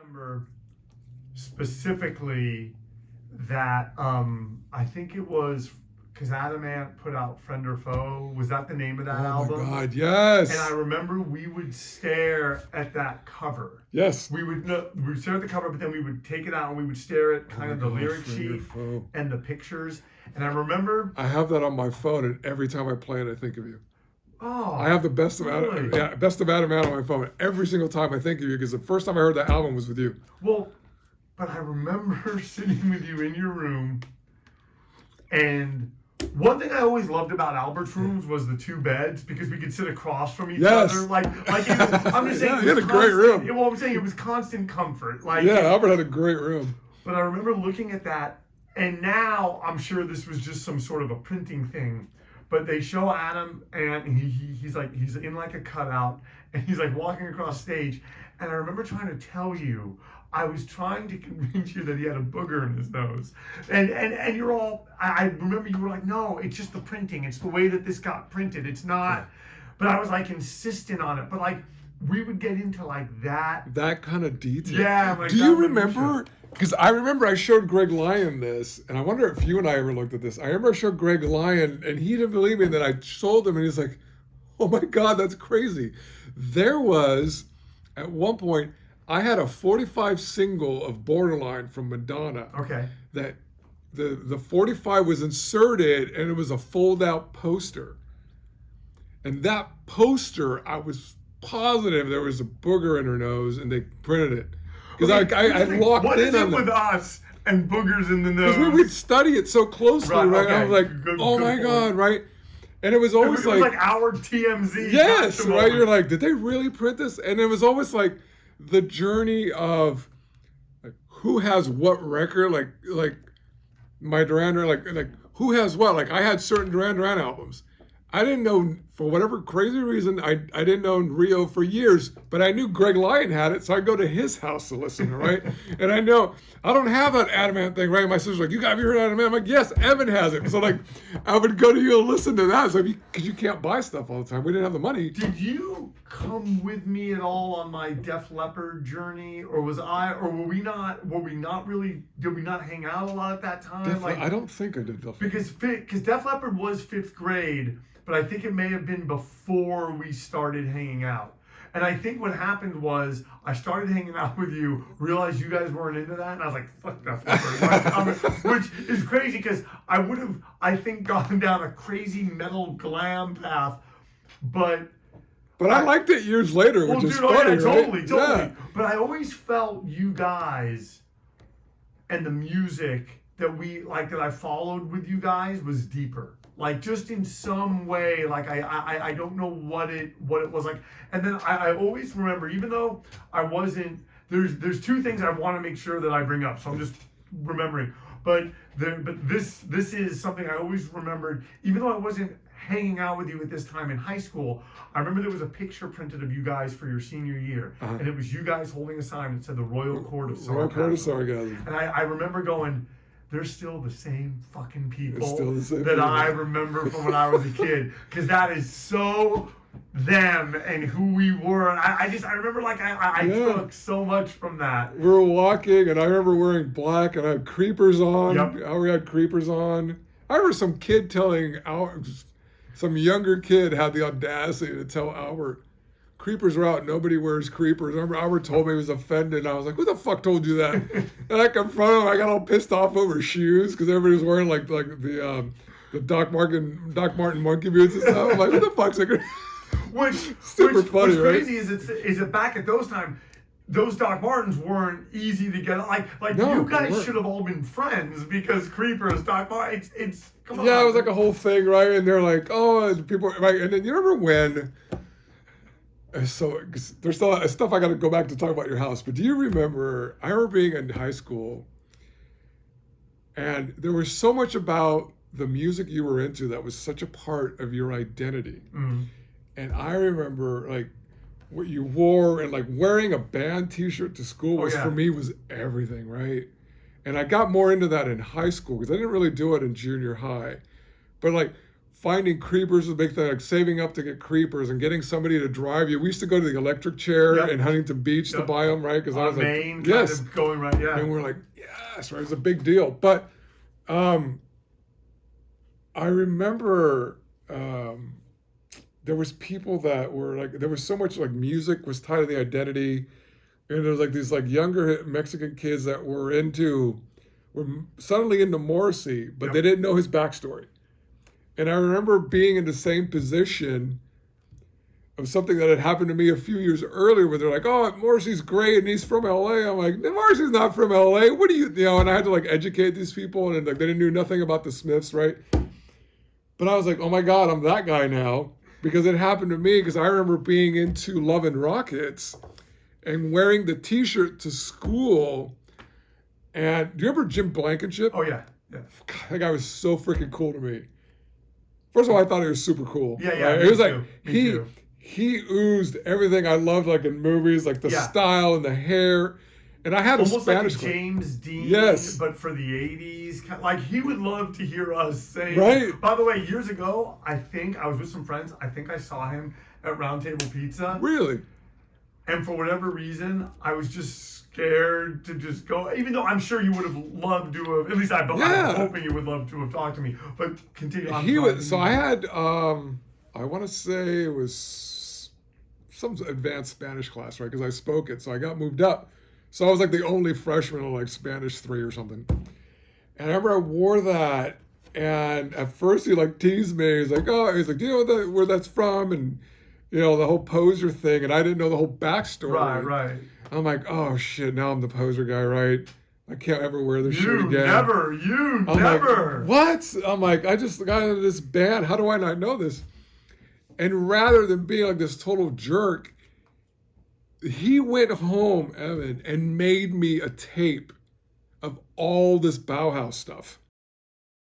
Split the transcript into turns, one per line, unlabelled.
remember specifically that I think it was because Adamant put out Friend or Foe. Was that the name of that album?
Oh my God, yes.
And I remember we would stare at that cover.
Yes.
We would stare at the cover, but then we would take it out and we would stare at kind of the lyric sheet and the pictures. And I remember
I have that on my phone, and every time I play it, I think of you.
Oh,
I have the best of
really?
best of Adamant on my phone. Every single time I think of you, because the first time I heard that album was with you.
Well, but I remember sitting with you in your room, and one thing I always loved about Albert's rooms was the two beds, because we could sit across from each other. Like I'm just saying,
you had a great room.
Well, I'm saying it was constant comfort.
Albert had a great room.
But I remember looking at that, and now I'm sure this was just some sort of a printing thing. But they show Adam, and he's in like a cutout, and he's like walking across stage. And I remember trying to tell you, I was trying to convince you that he had a booger in his nose. And you're all, I remember you were like, no, it's just the printing. It's the way that this got printed. It's not. But I was like insistent on it. But like, we would get into like that.
That kind of detail.
Yeah. Like,
do you remember? Because I remember I showed Greg Lyon this, and I wonder if you and I ever looked at this. I remember I showed Greg Lyon, and he didn't believe me, and then I sold him, and he's like, oh my God, that's crazy. There was, at one point, I had a 45 single of Borderline from Madonna.
Okay.
That the 45 was inserted, and it was a fold-out poster. And that poster, I was positive there was a booger in her nose, and they printed it. Because I locked
what
in
is
on
it with us and boogers in the nose?
Because we'd study it so closely, right?
Okay.
I was like, oh my God, right? And it was always
it was like our TMZ.
Yes, right? You're like, did they really print this? And it was always like the journey of like who has what record, like my Duran Duran, like who has what? Like I had certain Duran Duran albums. I didn't know, for whatever crazy reason, I didn't know Rio for years, but I knew Greg Lyon had it, so I'd go to his house to listen to it, right? And I know, I don't have that Adamant thing, right? My sister's like, have you heard Adamant? I'm like, yes, Evan has it. So like, I would go to you and listen to that, so because you can't buy stuff all the time. We didn't have the money.
Did you come with me at all on my Def Leppard journey, or were we not really, did we not hang out a lot at that time?
I don't think I did Def Leppard.
Because Def Leppard was 5th grade, but I think it may have been before we started hanging out. And I think what happened was I started hanging out with you, realized you guys weren't into that, and I was like, fuck Def Leppard. Which is crazy, because I would have, I think, gone down a crazy metal glam path, but
I liked it years later, which is funny, right?
Totally.
Yeah.
But I always felt you guys and the music that I followed with you guys was deeper. Like just in some way, like I don't know what it was like. And then I always remember, even though I wasn't, there's two things I want to make sure that I bring up. So I'm just remembering. But this is something I always remembered, even though I wasn't hanging out with you at this time in high school. I remember there was a picture printed of you guys for your senior year, and it was you guys holding a sign that said the Royal Court of Sarcasm. And I remember going, they're still the same fucking people that I remember from when I was a kid, because that is so them and who we were. And I remember like I took so much from that.
We were walking, and I remember wearing black, and I had creepers on.
Yep.
We had creepers on. I remember some kid some younger kid had the audacity to tell Albert, creepers are out, nobody wears creepers. I remember Albert told me he was offended, and I was like, who the fuck told you that? And I confronted him. I got all pissed off over shoes, because everybody was wearing like the Doc Martin monkey boots and stuff. I'm like, what the fuck's that?
Which
funny, right?
Crazy is it back at those times, those Doc Martens weren't easy to get. No, you guys should have all been friends, because creepers, Doc Martens, it's come on.
Yeah, it was like a whole thing, right? And they're like, oh, people, right? And then you remember when? So there's still stuff I got to go back to talk about your house. But do you remember? I remember being in high school, and there was so much about the music you were into that was such a part of your identity.
Mm-hmm.
And I remember like what you wore, and like wearing a band T-shirt to school was for me was everything, right? And I got more into that in high school, because I didn't really do it in junior high. But like finding creepers was a big thing, like saving up to get creepers and getting somebody to drive you. We used to go to the electric chair in Huntington Beach to buy them, right? Because I was
Maine,
like, yes,
kind of going right, yeah.
and we're like, yes, right? It was a big deal. But I remember there was people that were like, there was so much like music was tied to the identity, and there was like these like younger Mexican kids that were suddenly into Morrissey, but they didn't know his backstory. And I remember being in the same position of something that had happened to me a few years earlier where they're like, oh, Morrissey's great and he's from LA. I'm like, Morrissey's not from LA. What do you know? And I had to like educate these people, and like they didn't know nothing about the Smiths, right? But I was like, oh my God, I'm that guy now, because it happened to me, because I remember being into Love and Rockets and wearing the t-shirt to school. And do you remember Jim Blankenship?
Oh yeah.
God, that guy was so freaking cool to me. First of all, I thought he was super cool.
Yeah.
Right? It was like
Me too.
he oozed everything I loved, like in movies, like the style and the hair. And I had
almost
a Spanish
like a James Dean, but for the 80s. Like, he would love to hear us sing.
Right.
By the way, years ago, I think I was with some friends. I think I saw him at Round Table Pizza.
Really?
And for whatever reason, I was just scared to just go, even though I'm sure you would have loved to have, at least I'm hoping you would love to have talked to me. But continue.
So I had, I want to say it was some advanced Spanish class, right? Because I spoke it. So I got moved up. So I was like the only freshman in like Spanish 3 or something. And I remember I wore that, and at first he like teased me. He's like, oh, he's like, do you know where that's from? And you know, the whole poser thing, and I didn't know the whole backstory.
Right.
I'm like, oh shit, now I'm the poser guy, right? I can't ever wear this shit again.
You never.
Like, what? I'm like, I just got into this band. How do I not know this? And rather than being like this total jerk, he went home, Evan, and made me a tape of all this Bauhaus stuff.